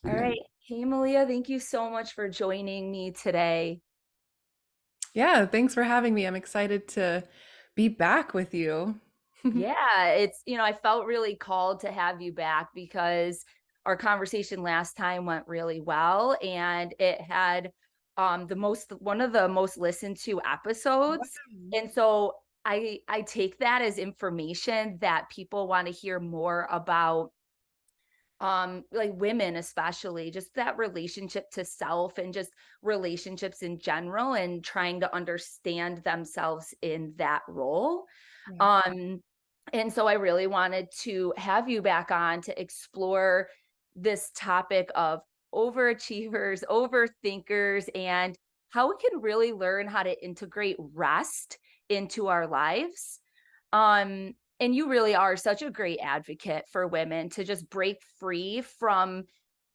All right. Hey, Meleah, thank you so much for joining me today. Yeah, thanks for having me. I'm excited to be back with you. Yeah, I felt really called to have you back because our conversation last time went really well and it had the most one of the most listened to episodes. And so I take that as information that people want to hear more about like women, especially just that relationship to self and just relationships in general and trying to understand themselves in that role. Yeah. um and so I really wanted to have you back on to explore this topic of overachievers, overthinkers, and how we can really learn how to integrate rest into our lives. And you really are such a great advocate for women to just break free from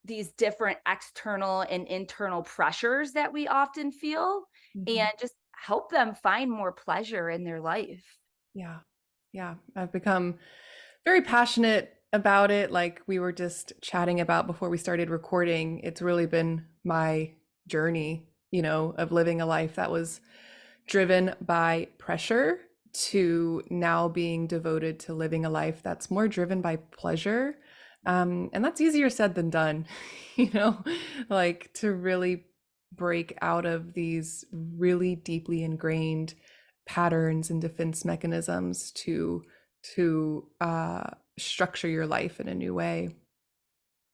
these different external and internal pressures that we often feel Mhm. and just help them find more pleasure in their life. Yeah. Yeah. I've become very passionate about it. Like we were just chatting about before we started recording. It's really been my journey, of living a life that was driven by pressure to now being devoted to living a life that's more driven by pleasure. And that's easier said than done, you know, like to really break out of these really deeply ingrained patterns and defense mechanisms to structure your life in a new way.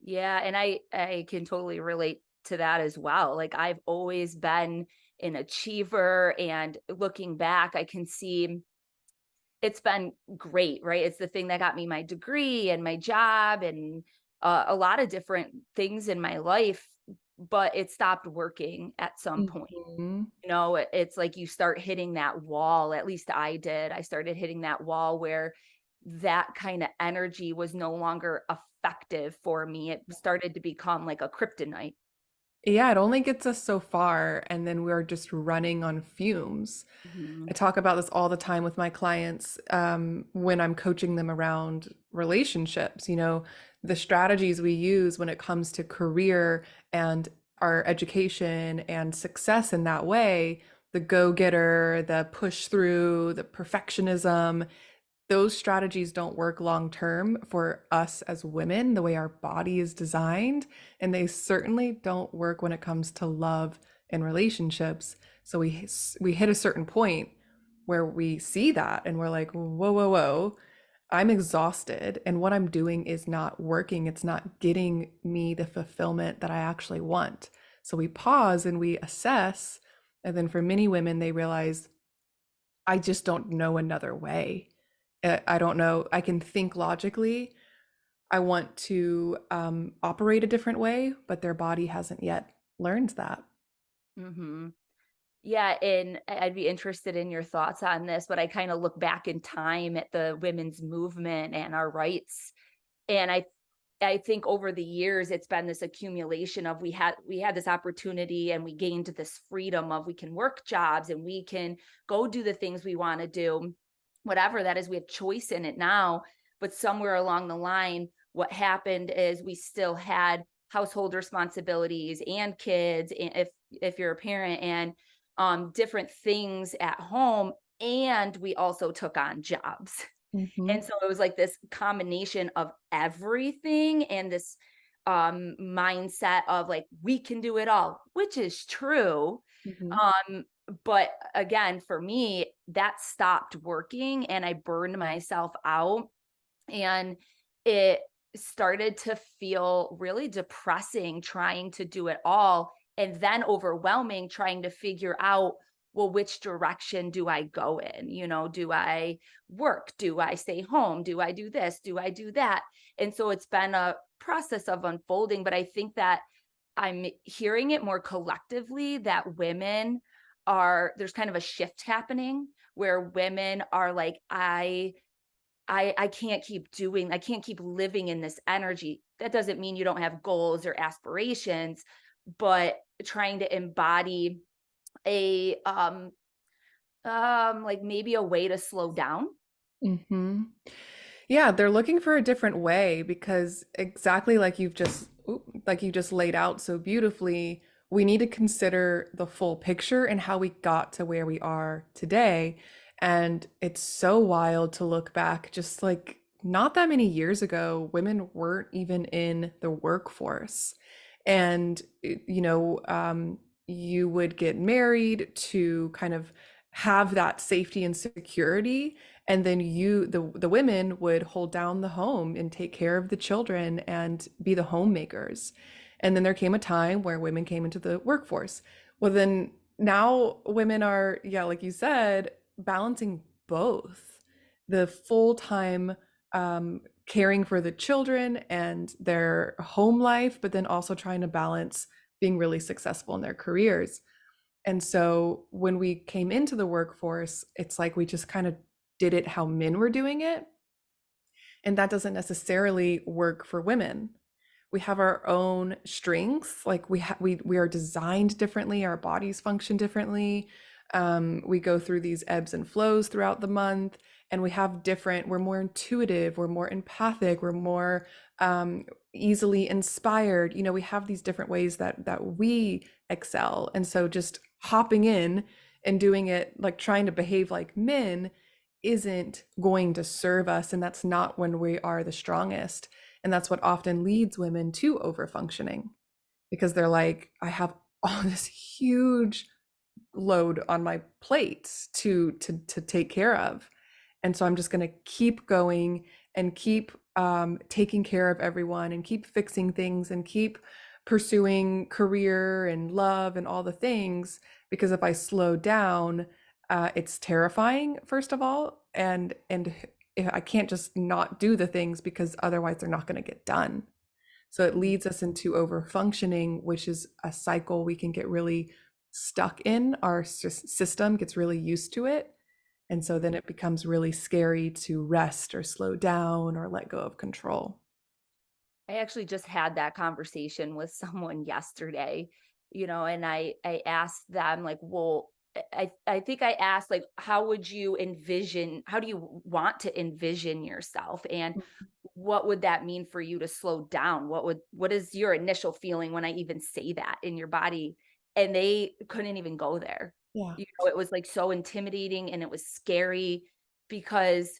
Yeah, and I can totally relate to that as well. Like I've always been an achiever, and looking back I can see it's been great, right? It's the thing that got me my degree and my job and a lot of different things in my life, but it stopped working at some point. Mhm. It's like you start hitting that wall. At least I did. I started hitting that wall where that kind of energy was no longer effective for me. It started to become like a kryptonite. Yeah, it only gets us so far, and then we're just running on fumes. I Mhm. talk about this all the time with my clients when I'm coaching them around relationships. The strategies we use when it comes to career and our education and success in that way, the go-getter, the push through, the perfectionism, those strategies don't work long term for us as women, the way our body is designed. And they certainly don't work when it comes to love and relationships. So we hit a certain point where we see that and we're like, whoa, whoa, whoa, I'm exhausted. And what I'm doing is not working. It's not getting me the fulfillment that I actually want. So we pause and we assess. And then for many women, they realize, I just don't know another way. I don't know. I can think logically. I want to operate a different way, but their body hasn't yet learned that. Mhm. Yeah, and I'd be interested in your thoughts on this, but I kind of look back in time at the women's movement and our rights. And I think over the years it's been this accumulation of we had this opportunity and we gained this freedom of we can work jobs and we can go do the things we want to do, whatever that is, we have choice in it now. But somewhere along the line, what happened is we still had household responsibilities and kids, and if you're a parent, and different things at home, and we also took on jobs. And Hmm. so it was like this combination of everything and this mindset of like we can do it all, which is true. Hmm. um but again, for me that stopped working and I burned myself out, and it started to feel really depressing trying to do it all, and then overwhelming trying to figure out, well, which direction do I go in? Do I work? Do I stay home? Do I do this? Do I do that? And so it's been a process of unfolding, but I think that I'm hearing it more collectively that women there's kind of a shift happening where women are like, I can't keep living in this energy. That doesn't mean you don't have goals or aspirations, but trying to embody a like maybe a way to slow down. Hmm. Yeah, they're looking for a different way because exactly like you've just like you just laid out so beautifully, we need to consider the full picture and how we got to where we are today. And it's so wild to look back, just like not that many years ago, women weren't even in the workforce. And, you would get married to kind of have that safety and security, and then the women would hold down the home and take care of the children and be the homemakers. And then there came a time where women came into the workforce. Well, then now women are, yeah, like you said, balancing both the full-time caring for the children and their home life, but then also trying to balance being really successful in their careers. And so when we came into the workforce, it's like we just kind of did it how men were doing it. And that doesn't necessarily work for women. We have our own strengths, like we are designed differently, our bodies function differently. We go through these ebbs and flows throughout the month, and we're more intuitive, we're more empathic, we're more easily inspired. We have these different ways that we excel. And so just hopping in and doing it, like trying to behave like men, isn't going to serve us, and that's not when we are the strongest. And that's what often leads women to overfunctioning, because they're like, I have all this huge load on my plate to take care of. And so I'm just going to keep going and keep taking care of everyone and keep fixing things and keep pursuing career and love and all the things. Because if I slow down, it's terrifying, first of all, and I can't just not do the things, because otherwise they're not going to get done. So it leads us into over functioning, which is a cycle we can get really stuck in. Our system gets really used to it. And so then it becomes really scary to rest or slow down or let go of control. I actually just had that conversation with someone yesterday, and I asked them like, well, I think I asked like, how do you want to envision yourself? And what would that mean for you to slow down? What is your initial feeling when I even say that in your body? And they couldn't even go there. Yeah. It was like so intimidating and it was scary because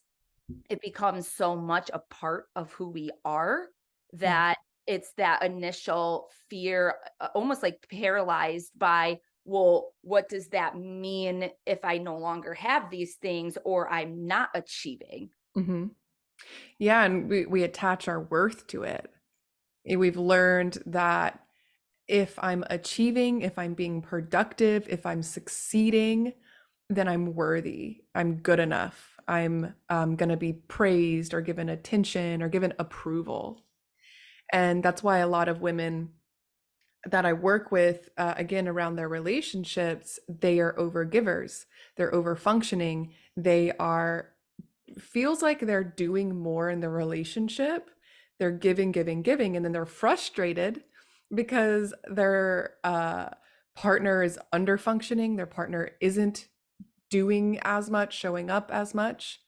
it becomes so much a part of who we are Yeah. that it's that initial fear, almost like paralyzed by, well, what does that mean if I no longer have these things or I'm not achieving? Hmm. Yeah. And we attach our worth to it. We've learned that if I'm achieving, if I'm being productive, if I'm succeeding, then I'm worthy. I'm good enough. I'm going to be praised or given attention or given approval. And that's why a lot of women that I work with, again, around their relationships, they are over givers. They're over functioning. They are, feels like they're doing more in the relationship. They're giving, giving, giving, and then they're frustrated because their partner is under functioning. Their partner isn't doing as much, showing up as much.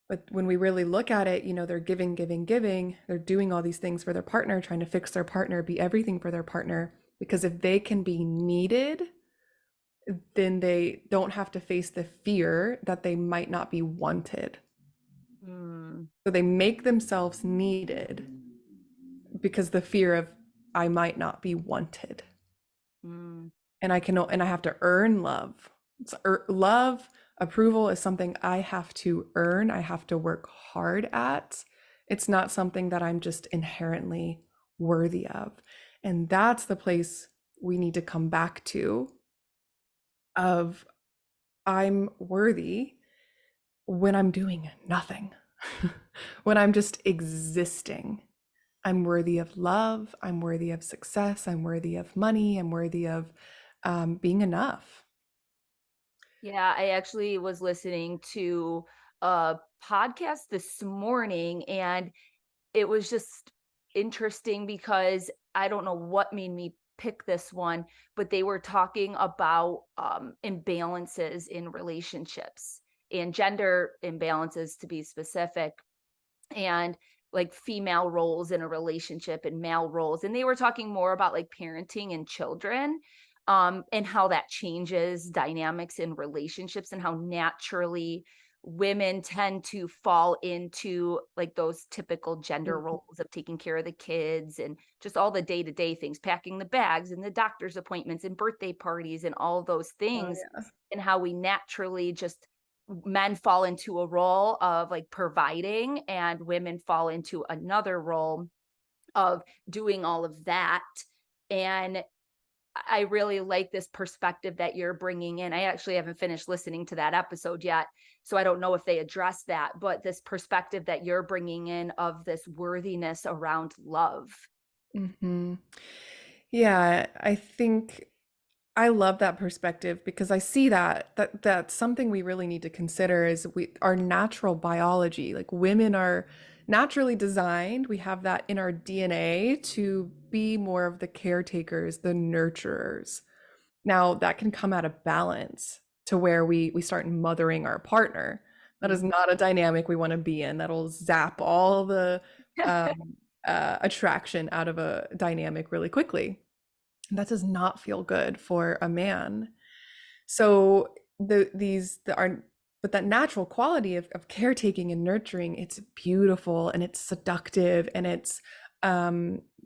But when we really look at it, they're giving, giving, giving. They're doing all these things for their partner, trying to fix their partner, be everything for their partner. Because if they can be needed, then they don't have to face the fear that they might not be wanted. Mm, So they make themselves needed because the fear of, I might not be wanted. mm, And I have to earn love. Love, approval is something I have to earn. I have to work hard at. It's not something that I'm just inherently worthy of. And that's the place we need to come back to, of I'm worthy when I'm doing nothing. When I'm just existing. I'm worthy of love. I'm worthy of success. I'm worthy of money. I'm worthy of being enough. yeah, I actually was listening to a podcast this morning and it was just interesting because I don't know what made me pick this one, but they were talking about imbalances in relationships and gender imbalances to be specific. And like female roles in a relationship and male roles. And they were talking more about like parenting and children, and how that changes dynamics in relationships and how naturally women tend to fall into like those typical gender Mhm. roles of taking care of the kids and just all the day-to-day things, packing the bags and the doctor's appointments and birthday parties and all of those Oh, things, yeah. and how we naturally just men fall into a role of like providing and women fall into another role of doing all of that. And I really like this perspective that you're bringing in. I actually haven't finished listening to that episode yet, so I don't know if they address that, but this perspective that you're bringing in of this worthiness around love. Mhm. Yeah, I think I love that perspective because I see that that's something we really need to consider is we our natural biology. Like women are naturally designed, we have that in our DNA to be more of the caretakers, the nurturers. Now, that can come out of balance to where we start mothering our partner. That is Mhm. not a dynamic we want to be in. That'll zap all the attraction out of a dynamic really quickly. That does not feel good for a man. So the are but that natural quality of caretaking and nurturing, it's beautiful and it's seductive and it's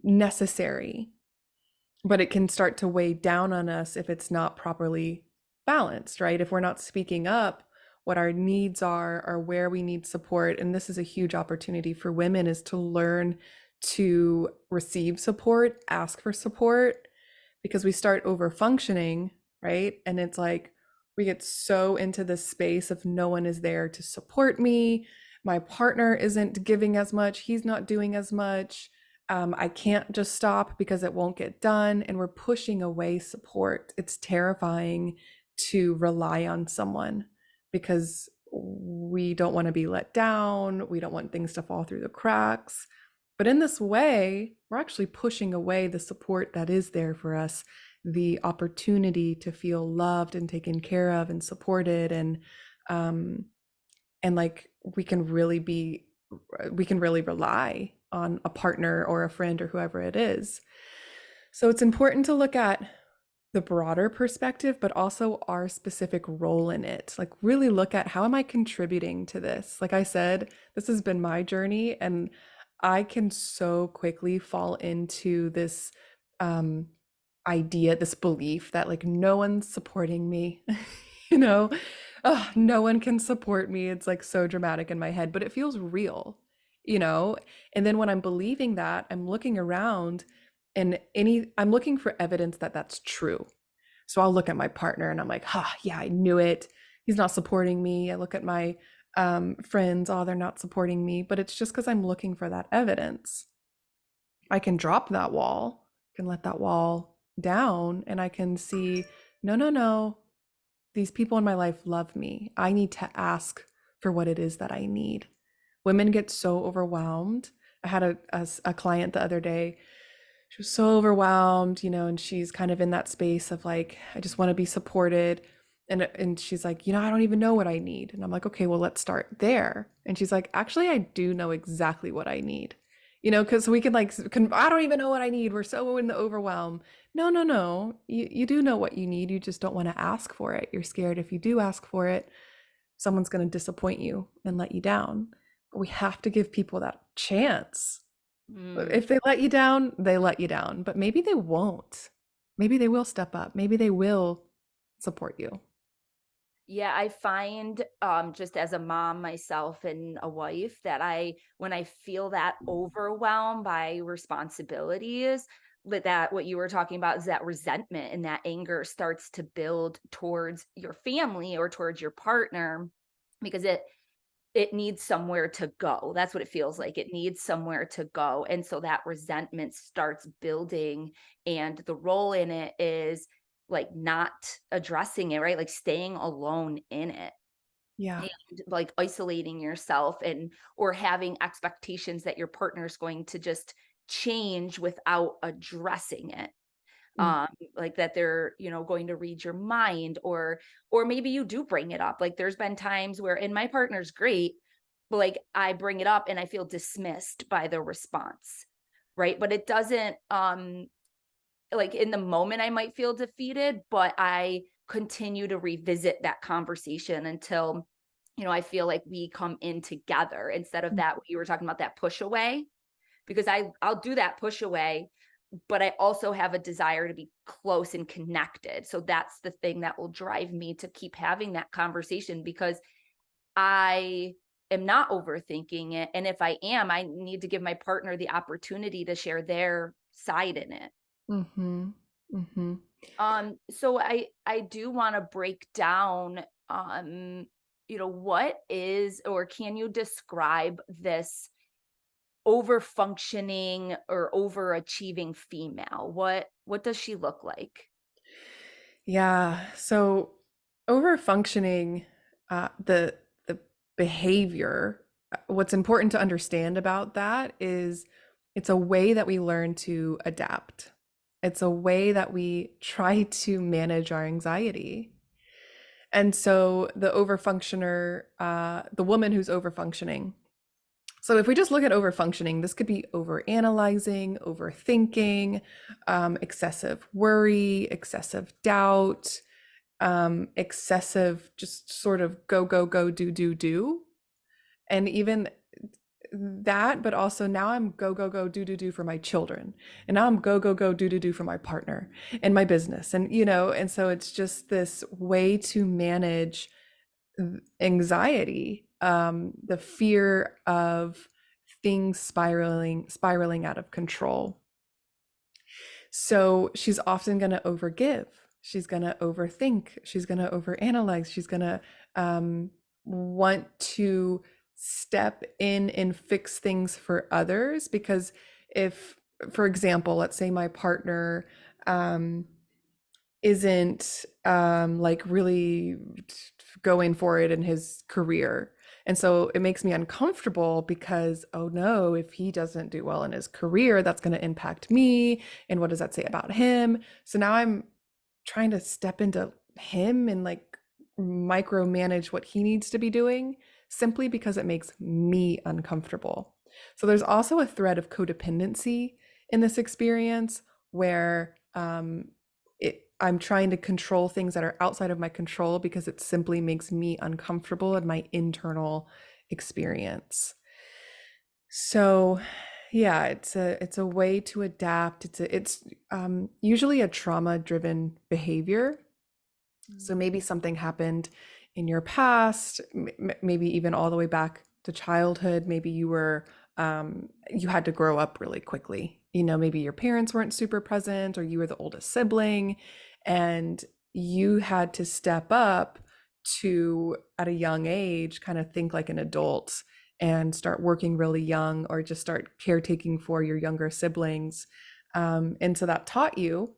necessary, but it can start to weigh down on us if it's not properly balanced, right? If we're not speaking up what our needs are or where we need support. And this is a huge opportunity for women is to learn to receive support, ask for support, because we start over functioning, right? And it's like we get so into this space of no one is there to support me. My partner isn't giving as much, he's not doing as much. I can't just stop because it won't get done. And we're pushing away support. It's terrifying to rely on someone because we don't want to be let down. We don't want things to fall through the cracks. But in this way, we're actually pushing away the support that is there for us, the opportunity to feel loved and taken care of and supported um and like we can really rely on a partner or a friend or whoever it is. So it's important to look at the broader perspective, but also our specific role in it. Like, really look at how am I contributing to this? Like I said, this has been my journey, and I can so quickly fall into this um, idea, this belief that like no one's supporting me, you know, oh, no one can support me. It's like so dramatic in my head, but it feels real, you know? And then when I'm believing that, I'm looking around and I'm looking for evidence that that's true. So I'll look at my partner and I'm like, yeah, I knew it. He's not supporting me. I look at my friends, oh, they're not supporting me. But it's just because I'm looking for that evidence. I can drop that wall, can let that wall down, and I can see, no, no, no. These people in my life love me. I need to ask for what it is that I need. Women get so overwhelmed. I had a client the other day. She was so overwhelmed, you know, and she's kind of in that space of like, I just want to be supported. And she's like, I don't even know what I need. And I'm like, okay, well, let's start there. And she's like, actually, I do know exactly what I need. Because we can like, I don't even know what I need. We're so in the overwhelm. No, no, no. You do know what you need. You just don't want to ask for it. You're scared if you do ask for it, someone's going to disappoint you and let you down. But we have to give people that chance. Mm. If they let you down, they let you down, but maybe they won't. Maybe they will step up. Maybe they will support you. Yeah, I find, just as a mom myself and a wife, that when I feel that overwhelm by responsibilities, that what you were talking about is that resentment and that anger starts to build towards your family or towards your partner, because it needs somewhere to go. That's what it feels like. It needs somewhere to go. And so that resentment starts building, and the role in it is like not addressing it, right? Like staying alone in it Yeah. and like isolating yourself, and or having expectations that your partner is going to just change without addressing it. Mm. Like that they're, going to read your mind, or maybe you do bring it up. Like there's been times where, and my partner's great, like I bring it up and I feel dismissed by the response, right? But it doesn't like in the moment I might feel defeated, but I continue to revisit that conversation until, I feel like we come in together instead of that you were talking about, that push away, because I'll do that push away, but I also have a desire to be close and connected. So that's the thing that will drive me to keep having that conversation, because I am not overthinking it. And if I am, I need to give my partner the opportunity to share their side in it. Mm-hmm. Mm-hmm. So I do want to break down, what is, or can you describe this over functioning or overachieving female? What does she look like? Yeah. So over functioning, the behavior. What's important to understand about that is it's a way that we learn to adapt. It's a way that we try to manage our anxiety. And so the overfunctioner, the woman who's overfunctioning. So if we just look at overfunctioning, this could be overanalyzing, overthinking, excessive worry, excessive doubt, excessive just sort of go, go, go, do, do, do. And even that, but also now I'm go, go, go, do, do, do for my children. And now I'm go, go, go, do, do, do for my partner and my business. And, and so it's just this way to manage anxiety, the fear of things spiraling out of control. So she's often going to overgive. She's going to overthink. She's going to overanalyze. She's going to want to step in and fix things for others. Because if, for example, let's say my partner isn't like really going for it in his career. And so it makes me uncomfortable because, oh no, if he doesn't do well in his career, that's going to impact me. And what does that say about him? So now I'm trying to step into him and like micromanage what he needs to be doing simply because it makes me uncomfortable. So there's also a thread of codependency in this experience where I'm trying to control things that are outside of my control because it simply makes me uncomfortable in my internal experience. So yeah, it's a way to adapt. It's usually a trauma-driven behavior. So maybe something happened in your past, maybe even all the way back to childhood. Maybe you had to grow up really quickly. Maybe your parents weren't super present, or you were the oldest sibling, and you had to step up to, at a young age, kind of think like an adult and start working really young, or just start caretaking for your younger siblings. And so that taught you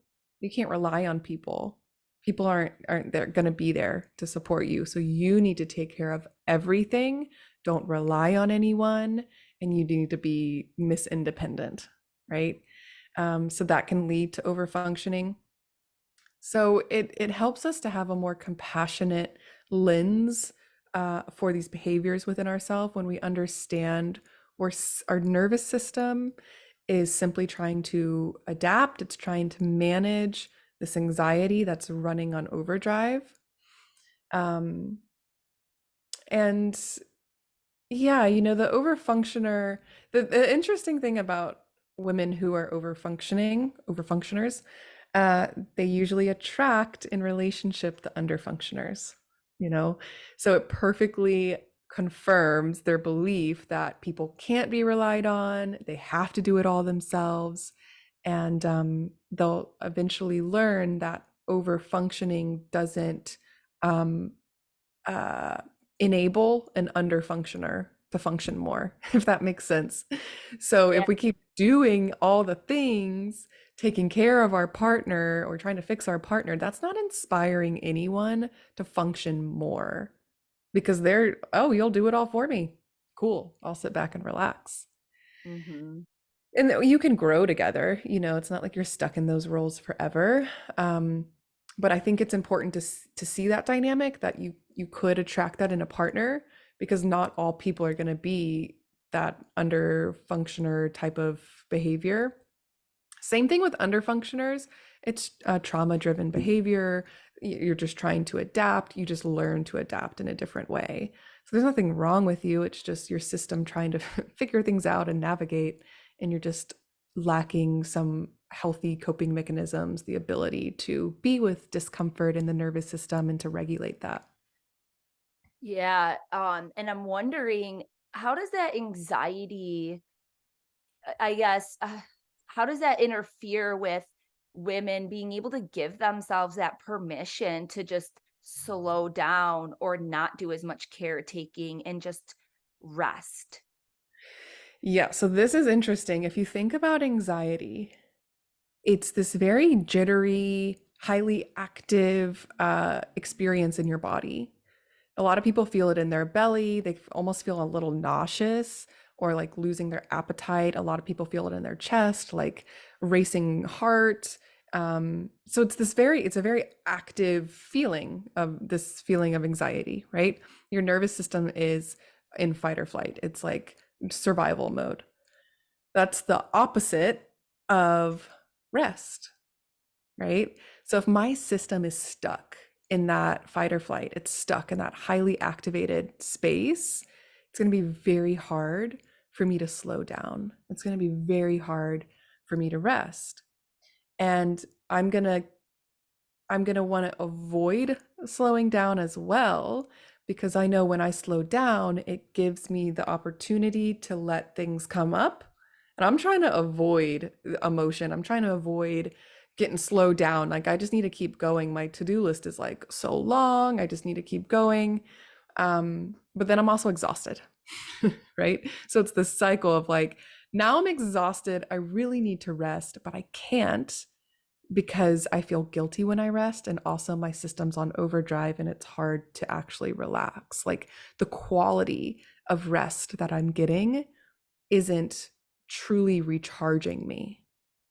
can't rely on people. People aren't they're going to be there to support you. So you need to take care of everything. Don't rely on anyone, and you need to be Miss Independent, right? So that can lead to overfunctioning. So it helps us to have a more compassionate lens for these behaviors within ourselves when we understand where our nervous system is simply trying to adapt. It's trying to manage this anxiety that's running on overdrive. And yeah, the overfunctioner, the interesting thing about women who are overfunctioners, they usually attract in relationship the underfunctioners, you know? So it perfectly confirms their belief that people can't be relied on, they have to do it all themselves. And they'll eventually learn that overfunctioning doesn't um, uh, enable an underfunctioner to function more, if that makes sense. So Yeah. if we keep doing all the things, taking care of our partner or trying to fix our partner, that's not inspiring anyone to function more, because oh, you'll do it all for me. Cool. I'll sit back and relax. Mhm. And you can grow together, it's not like you're stuck in those roles forever. But I think it's important to see that dynamic, that you could attract that in a partner, because not all people are going to be that under functioner type of behavior. Same thing with underfunctioners. It's trauma driven behavior. You're just trying to adapt. You just learn to adapt in a different way. So there's nothing wrong with you. It's just your system trying to figure things out and navigate. And you're just lacking some healthy coping mechanisms, the ability to be with discomfort in the nervous system and to regulate that. Yeah. And I'm wondering, how does that anxiety, I guess, how does that interfere with women being able to give themselves that permission to just slow down or not do as much caretaking and just rest? Yeah, so this is interesting. If you think about anxiety, it's this very jittery, highly active experience in your body. A lot of people feel it in their belly. They almost feel a little nauseous or like losing their appetite. A lot of people feel it in their chest, like racing heart. So it's a very active feeling of this feeling of anxiety, right? Your nervous system is in fight or flight. It's like survival mode. That's the opposite of rest, right? So if my system is stuck in that fight or flight, it's stuck in that highly activated space, it's going to be very hard for me to slow down. It's going to be very hard for me to rest. And I'm going to want to avoid slowing down as well, because I know when I slow down, it gives me the opportunity to let things come up. And I'm trying to avoid emotion. I'm trying to avoid getting slowed down. Like I just need to keep going. My to-do list is like so long. I just need to keep going. But then I'm also exhausted, right? So it's this cycle of like, now I'm exhausted. I really need to rest, but I can't because I feel guilty when I rest. And also my system's on overdrive and it's hard to actually relax. Like the quality of rest that I'm getting isn't truly recharging me.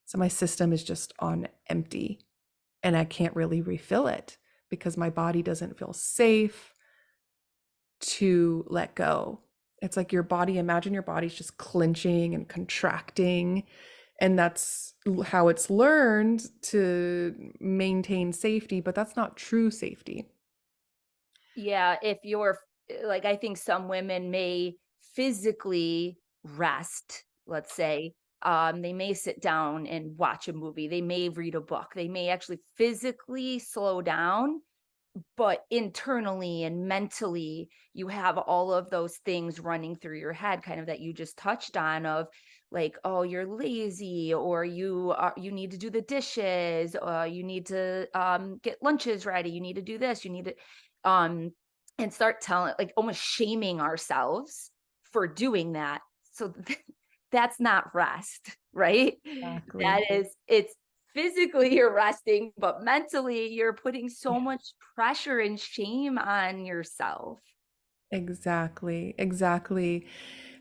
So my system is just on empty and I can't really refill it because my body doesn't feel safe to let go. It's like your body, imagine your body's just clenching and contracting. And that's how it's learned to maintain safety, but that's not true safety. Yeah, if you're like, I think some women may physically rest, let's say. They may sit down and watch a movie, they may read a book, they may actually physically slow down, but internally and mentally, you have all of those things running through your head, kind of that you just touched on, of like, oh, you're lazy, or you need to do the dishes, you need to get lunches ready, you need to do this, you need to um and start telling, like, almost shaming ourselves for doing that. So that's not rest, right? That Exactly. is, it's physically you're resting, but mentally you're putting so Yeah. much pressure and shame on yourself. Exactly. Exactly.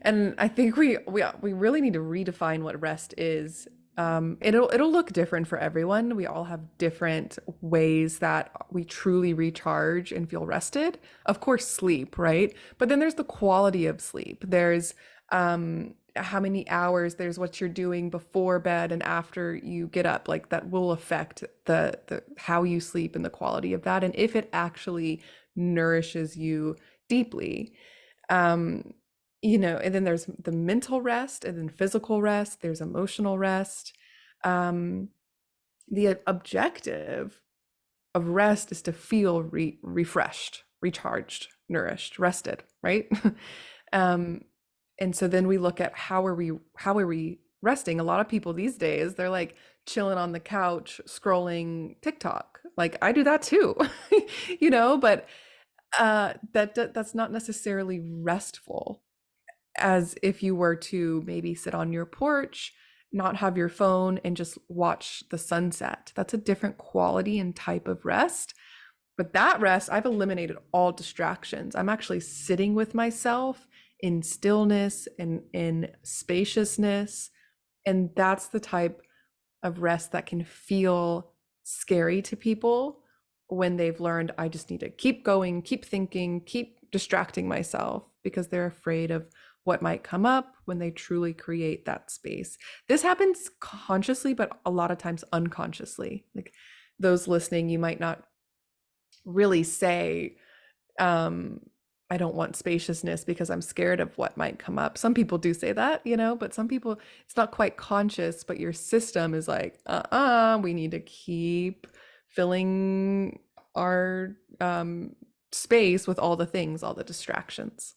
And I think we really need to redefine what rest is. It'll look different for everyone. We all have different ways that we truly recharge and feel rested. Of course, sleep, right? But then there's the quality of sleep. There's how many hours, there's what you're doing before bed and after you get up. Like that will affect the how you sleep and the quality of that, and if it actually nourishes you deeply. Um, and then there's the mental rest and then physical rest, there's emotional rest. Um, the objective of rest is to feel refreshed, recharged, nourished, rested, right? um, and so then we look at how are we resting? A lot of people these days, they're like chilling on the couch, scrolling TikTok. Like I do that too, but that's not necessarily restful, as if you were to maybe sit on your porch, not have your phone, and just watch the sunset. That's a different quality and type of rest. But that rest, I've eliminated all distractions. I'm actually sitting with myself in stillness and in spaciousness. And that's the type of rest that can feel scary to people when they've learned I just need to keep going, keep thinking, keep distracting myself, because they're afraid of what might come up when they truly create that space. This happens consciously, but a lot of times unconsciously. Like those listening, you might not really say, um, I don't want spaciousness because I'm scared of what might come up. Some people do say that, but some people, it's not quite conscious, but your system is like, we need to keep filling our space with all the things, all the distractions.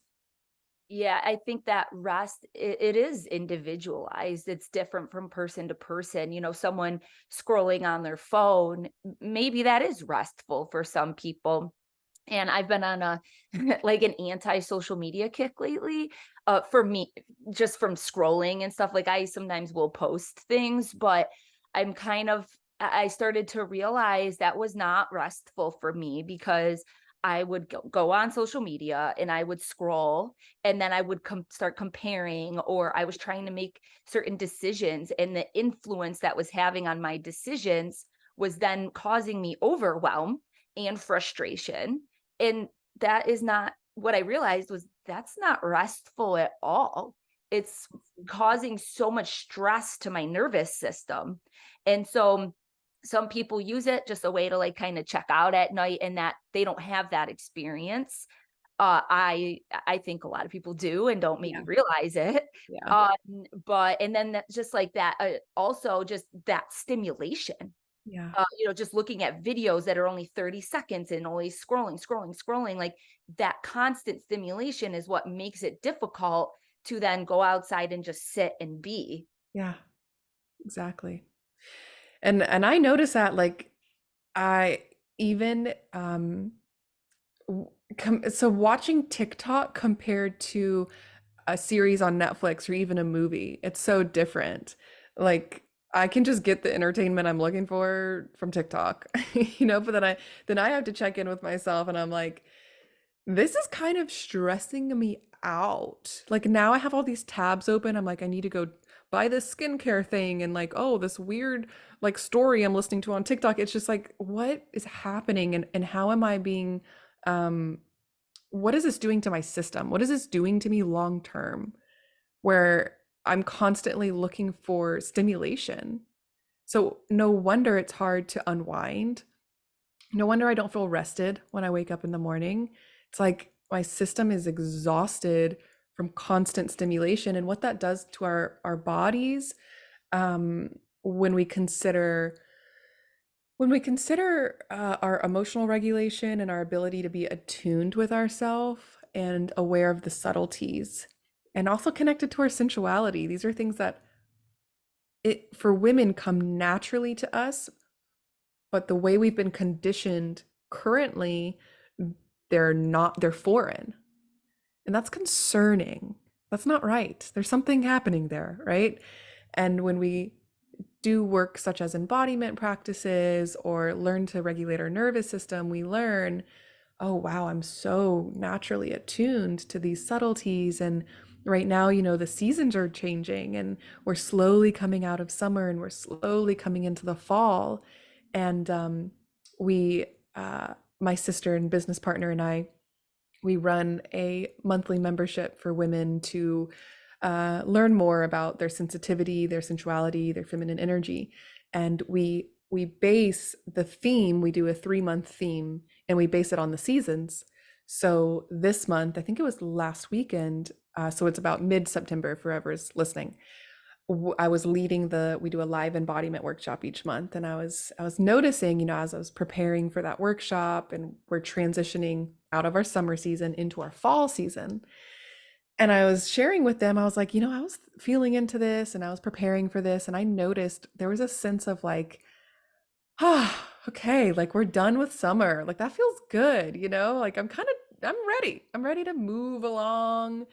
Yeah, I think that rest, it is individualized. It's different from person to person. Someone scrolling on their phone, maybe that is restful for some people. And I've been on a like an anti-social media kick lately. For me, just from scrolling and stuff. Like I sometimes will post things, but I'm kind of I started to realize that was not restful for me because I would go on social media and I would scroll and then I would start comparing, or I was trying to make certain decisions, and the influence that was having on my decisions was then causing me overwhelm and frustration. And that is not what I realized was that's not restful at all. It's causing so much stress to my nervous system. And so some people use it just a way to like kind of check out at night, and that they don't have that experience. I think a lot of people do and don't maybe Yeah. realize it. Yeah. But and then just like that, also just that stimulation, Yeah. just looking at videos that are only 30 seconds and always scrolling, like that constant stimulation is what makes it difficult to then go outside and just sit and be. Yeah. Exactly. And I notice that, like, I even so watching TikTok compared to a series on Netflix or even a movie, it's so different. Like I can just get the entertainment I'm looking for from TikTok, but then I have to check in with myself and I'm like, this is kind of stressing me out. Like now I have all these tabs open. I'm like, I need to go buy this skincare thing and like, oh, this weird like story I'm listening to on TikTok. It's just like, what is happening and how am I being um what is this doing to my system? What is this doing to me long term? Where I'm constantly looking for stimulation. So no wonder it's hard to unwind. No wonder I don't feel rested when I wake up in the morning. It's like my system is exhausted from constant stimulation, and what that does to our bodies, um, when we consider our emotional regulation and our ability to be attuned with ourselves and aware of the subtleties, and also connected to our sensuality. These are things that it for women come naturally to us, but the way we've been conditioned currently, they're foreign. And that's concerning. That's not right. There's something happening there, right? And when we do work such as embodiment practices or learn to regulate our nervous system, we learn, oh, wow, I'm so naturally attuned to these subtleties. And right now, the seasons are changing and we're slowly coming out of summer and we're slowly coming into the fall. And we, my sister and business partner and I, we run a monthly membership for women to learn more about their sensitivity, their sensuality, their feminine energy. And we base the theme, we do a 3-month theme, and we base it on the seasons. So this month, I think it was last weekend, so it's about mid-September for whoever's listening. I was leading we do a live embodiment workshop each month, and I was noticing, as I was preparing for that workshop, and we're transitioning out of our summer season into our fall season. And I was sharing with them, I was like, I was feeling into this and I was preparing for this, and I noticed there was a sense of like, okay, like we're done with summer. Like that feels good, like I'm ready. I'm ready to move along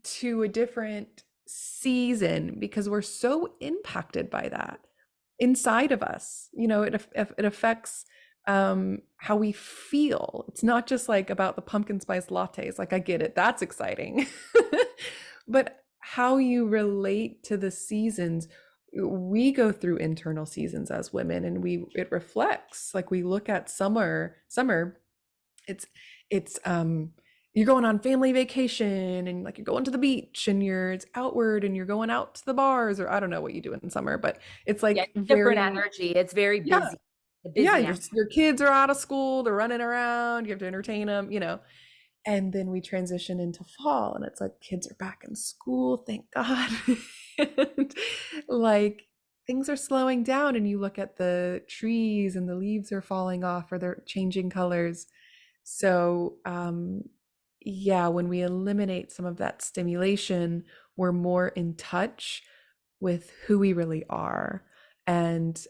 to a different season because we're so impacted by that inside of us. It affects how we feel. It's not just like about the pumpkin spice lattes. Like I get it, that's exciting. But how you relate to the seasons, we go through internal seasons as women, and it reflects. Like we look at summer, it's you're going on family vacation and like you're going to the beach and you're it's outward and you're going out to the bars, or I don't know what you do in summer, but it's Yeah, like different very, energy. It's very yeah, busy. The yeah, busy energy. your kids are out of school, they're running around, you have to entertain them, you know. And then we transition into fall and it's like kids are back in school, thank God. And like things are slowing down and you look at the trees and the leaves are falling off or they're changing colors. So, yeah, when we eliminate some of that stimulation, we're more in touch with who we really are. And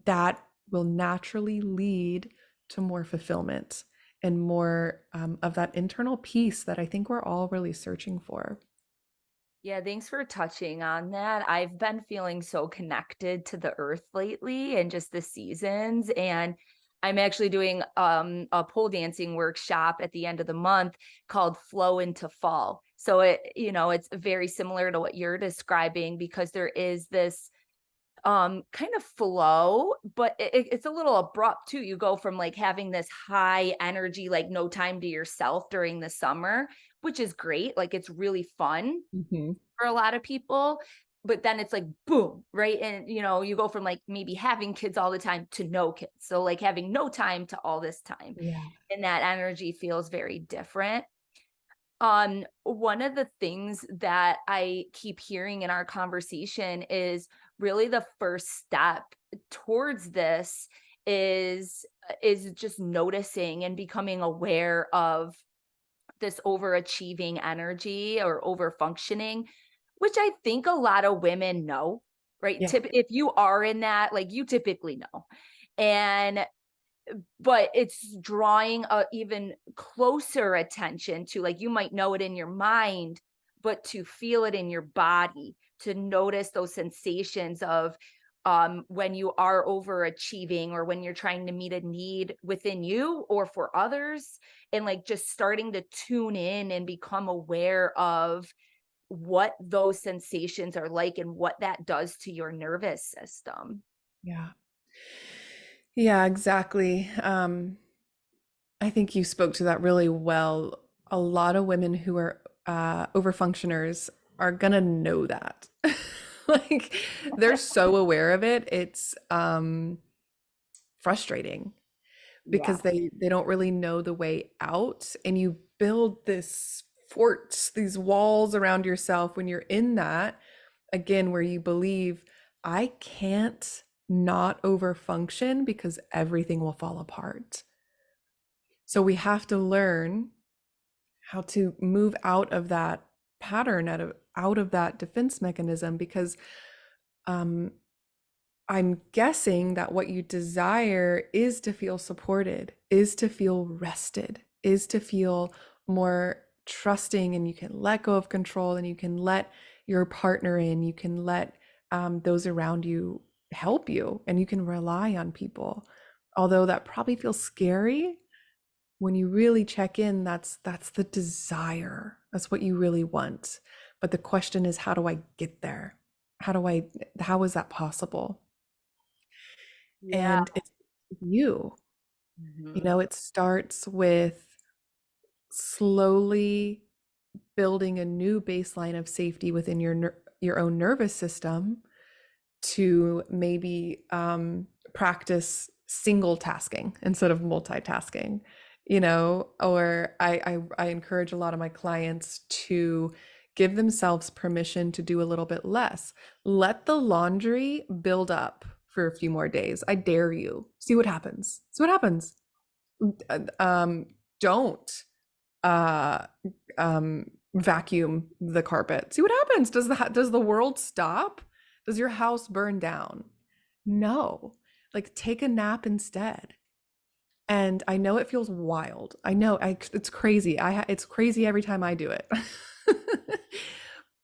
that will naturally lead to more fulfillment and more of that internal peace that I think we're all really searching for. Yeah, thanks for touching on that. I've been feeling so connected to the earth lately and just the seasons. And I'm actually doing a pole dancing workshop at the end of the month called Flow into Fall. So it's very similar to what you're describing because there is this kind of flow, but it's a little abrupt too. You go from like having this high energy, like no time to yourself during the summer, which is great. Like it's really fun Hmm. for a lot of people. But then it's like boom, right? And you go from like maybe having kids all the time to no kids. So like having no time to all this time. Yeah. And that energy feels very different. One of the things that I keep hearing in our conversation is really the first step towards this is just noticing and becoming aware of this overachieving energy or over functioning, which I think a lot of women know, right? Yeah. If you are in that, like you typically know. And but it's drawing a even closer attention to, like, you might know it in your mind, but to feel it in your body, to notice those sensations of when you are overachieving or when you're trying to meet a need within you or for others, and like just starting to tune in and become aware of what those sensations are like and what that does to your nervous system. Yeah. Yeah, exactly. I think you spoke to that really well. A lot of women who are overfunctioners are gonna know that. Like they're so aware of it. It's frustrating Yeah. because they don't really know the way out, and you build this forts, these walls around yourself when you're in that again where you believe I can't not overfunction because everything will fall apart. So we have to learn how to move out of that pattern, out of that defense mechanism, because um, I'm guessing that what you desire is to feel supported, is to feel rested, is to feel more trusting, and you can let go of control and you can let your partner in, you can let those around you help you, and you can rely on people. Although that probably feels scary, when you really check in, that's the desire. That's what you really want. But the question is, how do I get there? How is that possible? Yeah. And it's you. You Mhm. know, it starts with slowly building a new baseline of safety within your own nervous system to maybe practice single tasking instead of multitasking, you know, or I encourage a lot of my clients to give themselves permission to do a little bit less. Let the laundry build up for a few more days. I dare you. See what happens. See what happens. Don't uh vacuum the carpet. See what happens. Does the world stop? Does your house burn down? No. Like take a nap instead. And I know it feels wild. I know it's crazy. It's crazy every time I do it.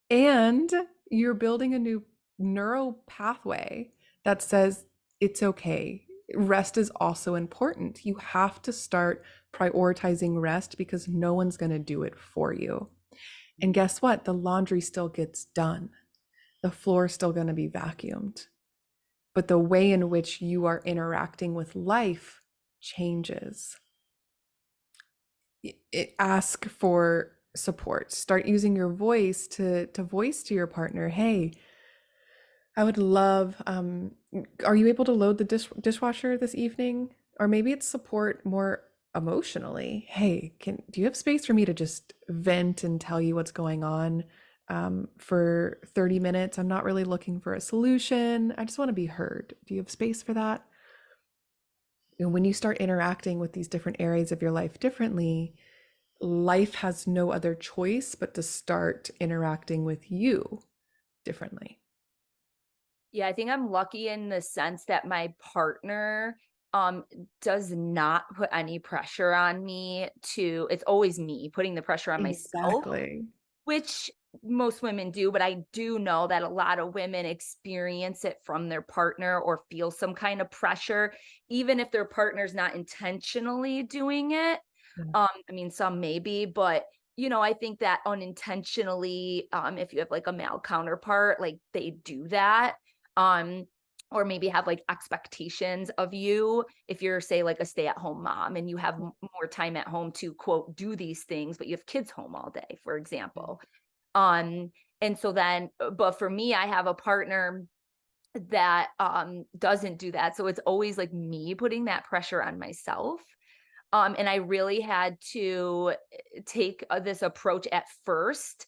And you're building a new neural pathway that says it's okay. Rest is also important. You have to start prioritizing rest because no one's going to do it for you. And guess what? The laundry still gets done. The floor's still going to be vacuumed. But the way in which you are interacting with life changes. ask for support. Start using your voice to voice to your partner, hey, I would love, are you able to load the dishwasher this evening? Or maybe it's support more emotionally. Hey, do you have space for me to just vent and tell you what's going on for 30 minutes? I'm not really looking for a solution. I just want to be heard. Do you have space for that? And when you start interacting with these different areas of your life differently, life has no other choice but to start interacting with you differently. Yeah, I think I'm lucky in the sense that my partner um does not put any pressure on me to it's always me putting the pressure on myself, Exactly. which most women do, but I do know that a lot of women experience it from their partner or feel some kind of pressure, even if their partner's not intentionally doing it. Yeah. I mean, some maybe, but I think that unintentionally, if you have like a male counterpart, like they do that. Um, or maybe have like expectations of you if you're, say, like a stay-at-home mom and you have more time at home to quote do these things, but you have kids home all day, for example. um, and so then, but for me, I have a partner that doesn't do that. So it's always like me putting that pressure on myself. And I really had to take this approach at first,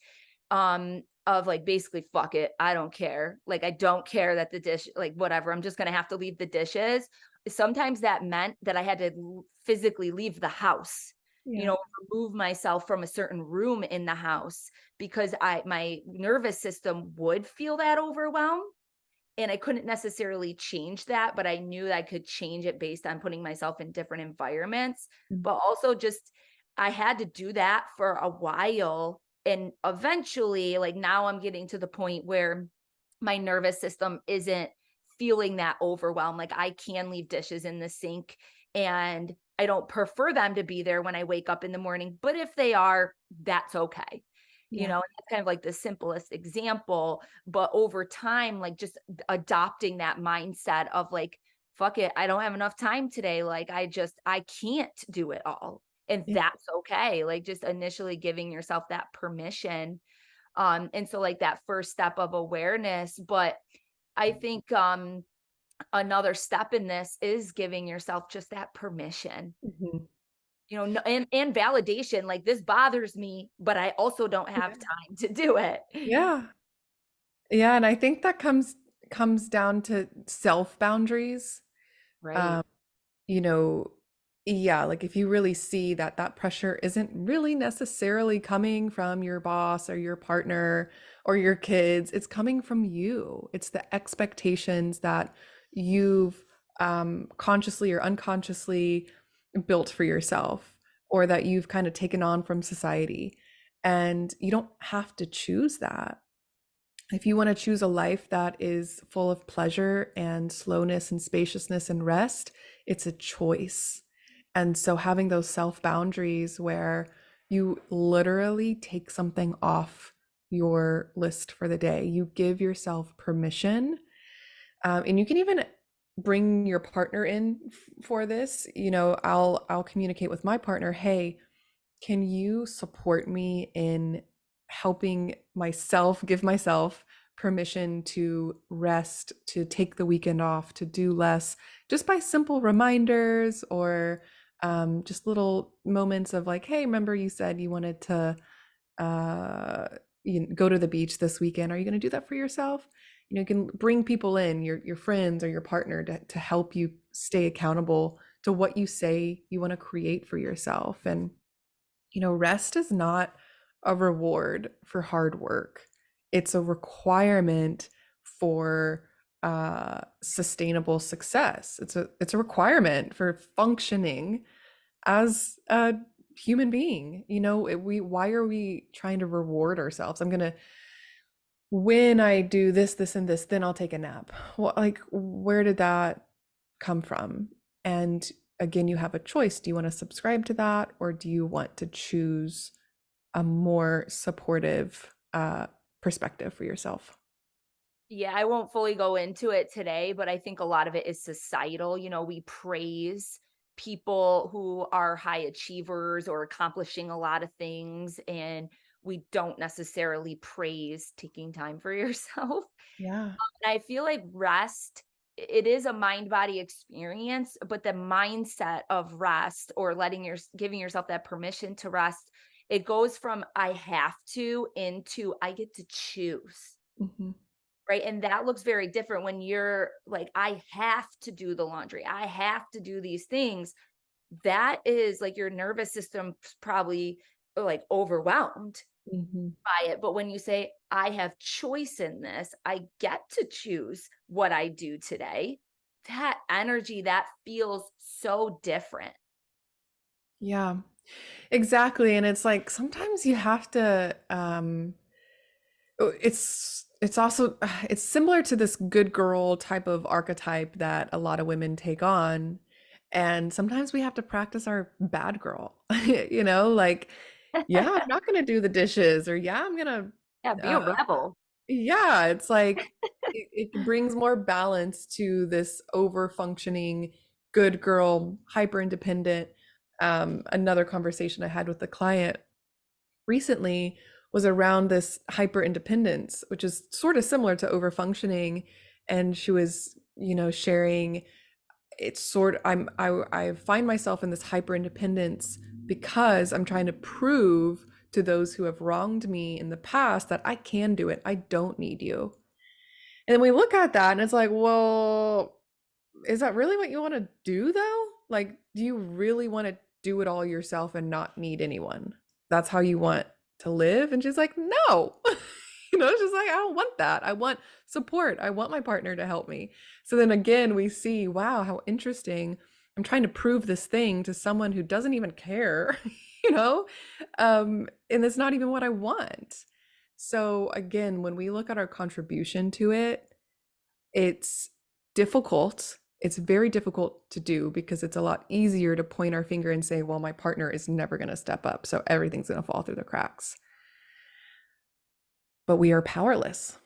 of like basically fuck it, I don't care. Like I don't care that the dish, like whatever, I'm just gonna have to leave the dishes. Sometimes that meant that I had to physically leave the house, Yeah. remove myself from a certain room in the house because my nervous system would feel that overwhelm, and I couldn't necessarily change that, but I knew that I could change it based on putting myself in different environments. Mm. But also just I had to do that for a while. And eventually, like now I'm getting to the point where my nervous system isn't feeling that overwhelm. Like I can leave dishes in the sink and I don't prefer them to be there when I wake up in the morning, but if they are, that's okay. Yeah. And that's kind of like the simplest example, but over time, like just adopting that mindset of like, fuck it, I don't have enough time today. Like I can't do it all. And Yeah. that's okay. Like just initially giving yourself that permission. And so like that first step of awareness, but I think another step in this is giving yourself just that permission. Mhm. And validation, like this bothers me, but I also don't have Yeah. time to do it. Yeah. Yeah, and I think that comes down to self boundaries. Right. Um, you know, yeah, like if you really see that that pressure isn't really necessarily coming from your boss or your partner or your kids, it's coming from you. It's the expectations that you've consciously or unconsciously built for yourself or that you've kind of taken on from society. And you don't have to choose that. If you want to choose a life that is full of pleasure and slowness and spaciousness and rest, it's a choice. And so having those self boundaries where you literally take something off your list for the day, you give yourself permission. And you can even bring your partner in for this. I'll communicate with my partner, hey, can you support me in helping myself, give myself permission to rest, to take the weekend off, to do less, just by simple reminders or just little moments of like, hey, remember you said you wanted to uh, go to the beach this weekend. Are you going to do that for yourself? You can bring people in, your friends or your partner to help you stay accountable to what you say you want to create for yourself. And rest is not a reward for hard work. It's a requirement for sustainable success. It's a requirement for functioning as a human being. Why are we trying to reward ourselves? I'm gonna when I do this, this, and this, then I'll take a nap. Well, like, where did that come from? And again, you have a choice. Do you want to subscribe to that, or do you want to choose a more supportive perspective for yourself? Yeah, I won't fully go into it today, but I think a lot of it is societal. We praise people who are high achievers or accomplishing a lot of things, and we don't necessarily praise taking time for yourself. Yeah. And I feel like rest, it is a mind body experience, but the mindset of rest or giving yourself that permission to rest, it goes from I have to into I get to choose. Mhm. Right. And that looks very different when you're like, I have to do the laundry. I have to do these things. That is like your nervous system's probably like overwhelmed Mhm. by it. But when you say, I have choice in this, I get to choose what I do today, that energy, that feels so different. Yeah, exactly. And it's like sometimes you have to it's also it's similar to this good girl type of archetype that a lot of women take on. And sometimes we have to practice our bad girl. Like, yeah, I'm not gonna do the dishes, or yeah, I'm gonna Yeah, be a uh rebel. yeah, it's like it brings more balance to this over functioning good girl, hyper independent. Another conversation I had with the client recently was around this hyper independence, which is sort of similar to over functioning. And she was, sharing it's sort I find myself in this hyper independence because I'm trying to prove to those who have wronged me in the past that I can do it. I don't need you. And then we look at that and it's like, well, is that really what you want to do though? Like, do you really want to do it all yourself and not need anyone? That's how you want to live? And she's like, no. She's like, I don't want that. I want support. I want my partner to help me. So then again, we see, wow, how interesting. I'm trying to prove this thing to someone who doesn't even care, you know? And it's not even what I want. So again, when we look at our contribution to it, it's difficult. It's very difficult to do because it's a lot easier to point our finger and say, well, my partner is never going to step up. So everything's going to fall through the cracks. But we are powerless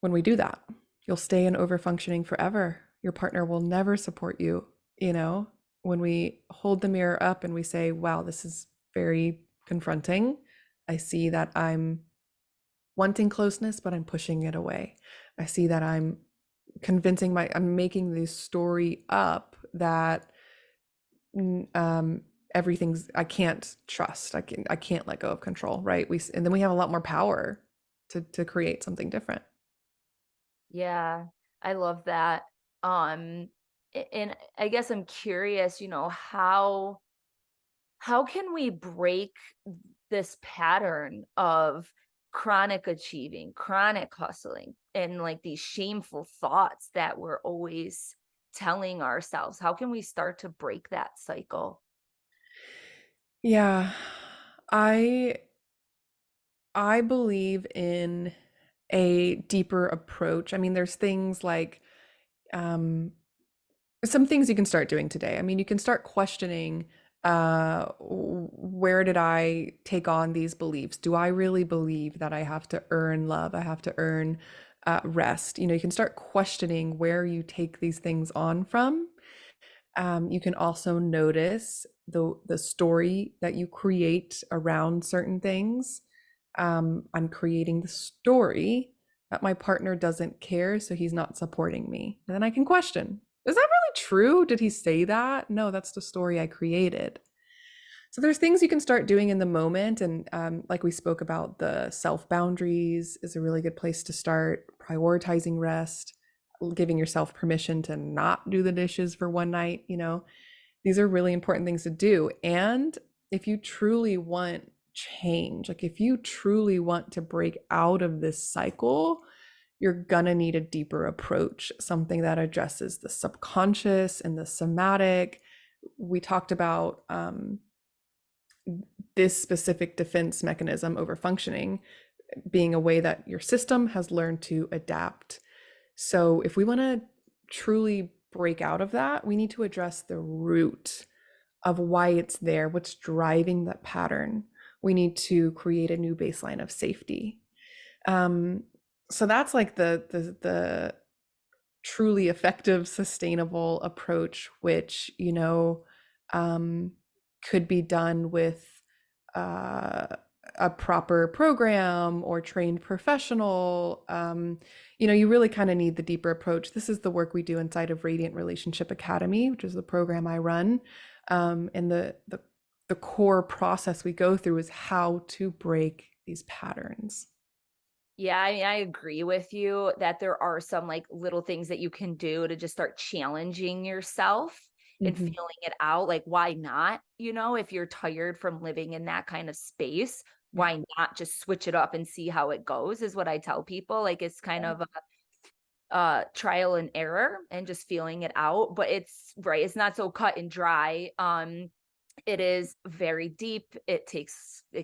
when we do that. You'll stay in overfunctioning forever. Your partner will never support you. When we hold the mirror up and we say, wow, this is very confronting. I see that I'm wanting closeness, but I'm pushing it away. I see that I'm making this story up that everything's I can't trust. I can't let go of control, right? And then we have a lot more power to create something different. Yeah, I love that. And I guess I'm curious, how can we break this pattern of chronic achieving, chronic hustling, and like these shameful thoughts that we're always telling ourselves? How can we start to break that cycle? Yeah. I I believe in a deeper approach. I mean, there's things like um some things you can start doing today. I mean, you can start questioning where did I take on these beliefs? Do I really believe that I have to earn love? I have to earn rest? You can start questioning where you take these things on from. You can also notice the story that you create around certain things. I'm creating the story that my partner doesn't care, so he's not supporting me. And then I can question, is that really true? Did he say that? No, that's the story I created. So there's things you can start doing in the moment. And like we spoke about, the self boundaries is a really good place to start. Prioritizing rest, giving yourself permission to not do the dishes for one night. These are really important things to do. And if you truly want change, like if you truly want to break out of this cycle, you're gonna need a deeper approach, something that addresses the subconscious and the somatic. We talked about this specific defense mechanism over functioning being a way that your system has learned to adapt. So if we want to truly break out of that, we need to address the root of why it's there, what's driving that pattern. We need to create a new baseline of safety. Um, so that's like the truly effective, sustainable approach, which um, could be done with uh, a proper program or trained professional. You really kind of need the deeper approach. This is the work we do inside of Radiant Relationship Academy, which is the program I run. And the core process we go through is how to break these patterns. Yeah, I agree with you that there are some like little things that you can do to just start challenging yourself and Mhm. feeling it out. Like, why not? If you're tired from living in that kind of space, Yeah. why not just switch it up and see how it goes? Is what I tell people. Like, it's kind of trial and error and just feeling it out. But it's right, it's not so cut and dry. It is very deep. It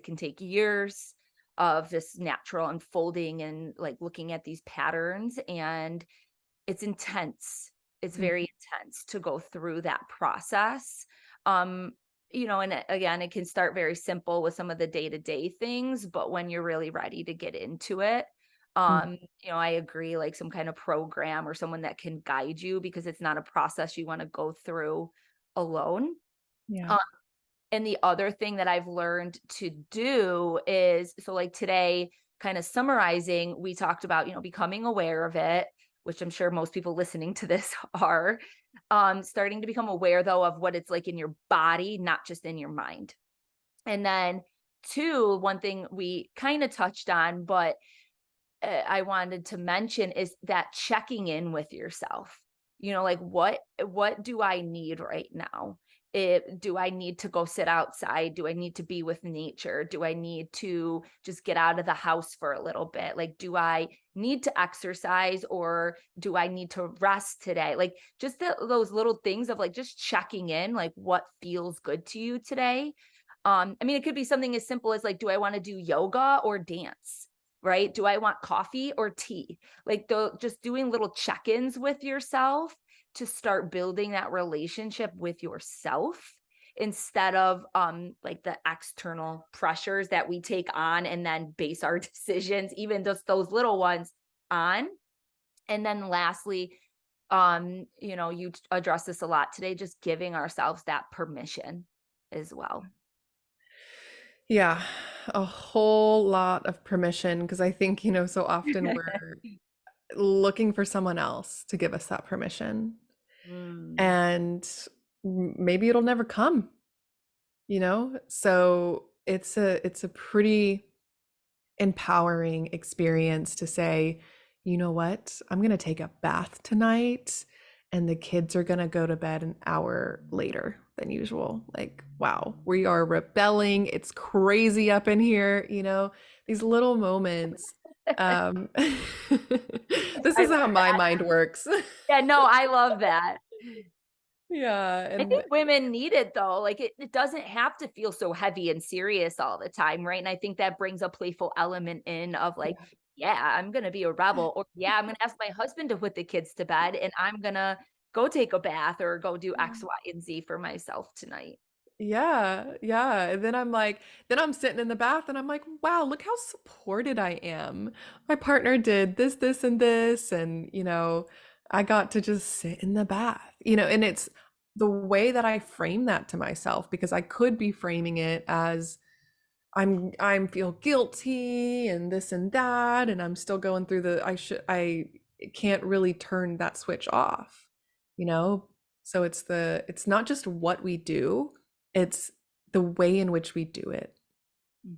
can take years of this natural unfolding and like looking at these patterns, and it's intense. It's Mm. very intense to go through that process. um again, it can start very simple with some of the day-to-day things, but when you're really ready to get into it, Mm. I agree, like some kind of program or someone that can guide you, because it's not a process you want to go through alone. Yeah. um, and the other thing that I've learned to do is, so like today, kind of summarizing, we talked about, becoming aware of it, which I'm sure most people listening to this are, starting to become aware though of what it's like in your body, not just in your mind. And then two, one thing we kind of touched on, but I wanted to mention is that checking in with yourself. Like what do I need right now? Do I need to go sit outside? Do I need to be with nature? Do I need to just get out of the house for a little bit? Like, do I need to exercise, or do I need to rest today? Like, just those little things of like just checking in, like what feels good to you today. I mean, it could be something as simple as like, do I want to do yoga or dance? Right? Do I want coffee or tea? Like, just doing little check-ins with yourself to start building that relationship with yourself, instead of like the external pressures that we take on and then base our decisions, even just those little ones, on. And then lastly, you address this a lot today, just giving ourselves that permission as well. Yeah, a whole lot of permission because I think, so often we're looking for someone else to give us that permission. Mm. And maybe it'll never come, So it's a pretty empowering experience to say, you know what? I'm going to take a bath tonight and the kids are going to go to bed an hour later than usual. Like, wow, we are rebelling. It's crazy up in here, these little moments. Um, this I is love how my that. mind works. Yeah, no, I love that. Yeah. I And think women need it though. Like, it doesn't have to feel so heavy and serious all the time, right? And I think that brings a playful element in of like, yeah. yeah, I'm gonna be a rebel, or yeah, I'm gonna ask my husband to put the kids to bed, and I'm gonna go take a bath or go do X, Y, and Z for myself tonight. Yeah, yeah. And then then I'm sitting in the bath and I'm like, wow, look how supported I am. My partner did this, this, and this. And, I got to just sit in the bath, and it's the way that I frame that to myself because I could be framing it as I'm feel guilty and this and that. And I'm still going through I can't really turn that switch off, you know? So it's not just what we do, it's the way in which we do it.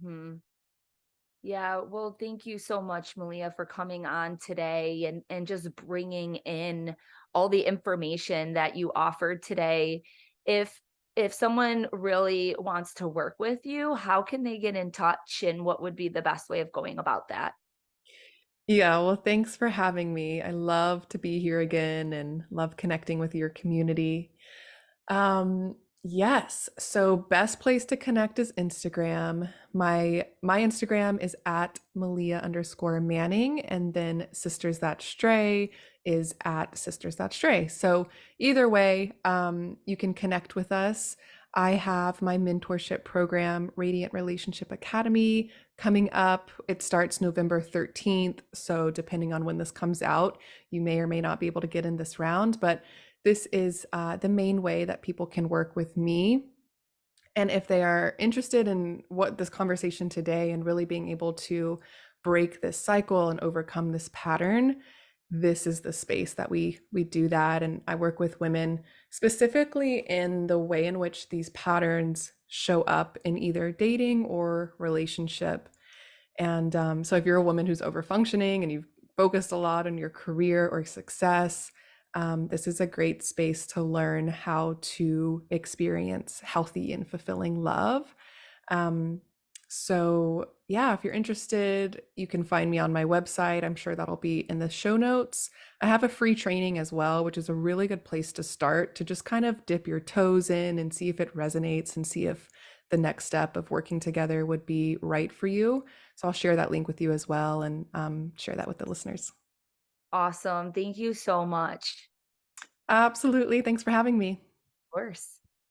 Hmm. Yeah, well, thank you so much, Malia, for coming on today and just bringing in all the information that you offered today. If if someone really wants to work with you, how can they get in touch, and what would be the best way of going about that? Yeah, well, thanks for having me. I love to be here again and love connecting with your community. Yes. So best place to connect is Instagram. My Instagram is at Meleah_Manning, and then Sisters That Stray is at Sisters That Stray. So either way, you can connect with us. I have my mentorship program, Radiant Relationship Academy, coming up. It starts November 13th. So depending on when this comes out, you may or may not be able to get in this round, but this is the main way that people can work with me. And if they are interested in what this conversation today and really being able to break this cycle and overcome this pattern, this is the space that we do that. And I work with women specifically in the way in which these patterns show up in either dating or relationship. And so if you're a woman who's over functioning and you've focused a lot on your career or success, this is a great space to learn how to experience healthy and fulfilling love. Um, so, yeah, if you're interested, you can find me on my website. I'm sure that'll be in the show notes. I have a free training as well, which is a really good place to start to just kind of dip your toes in and see if it resonates and see if the next step of working together would be right for you. So, I'll share that link with you as well and share that with the listeners. Awesome. Thank you so much. Absolutely. Thanks for having me. Of course.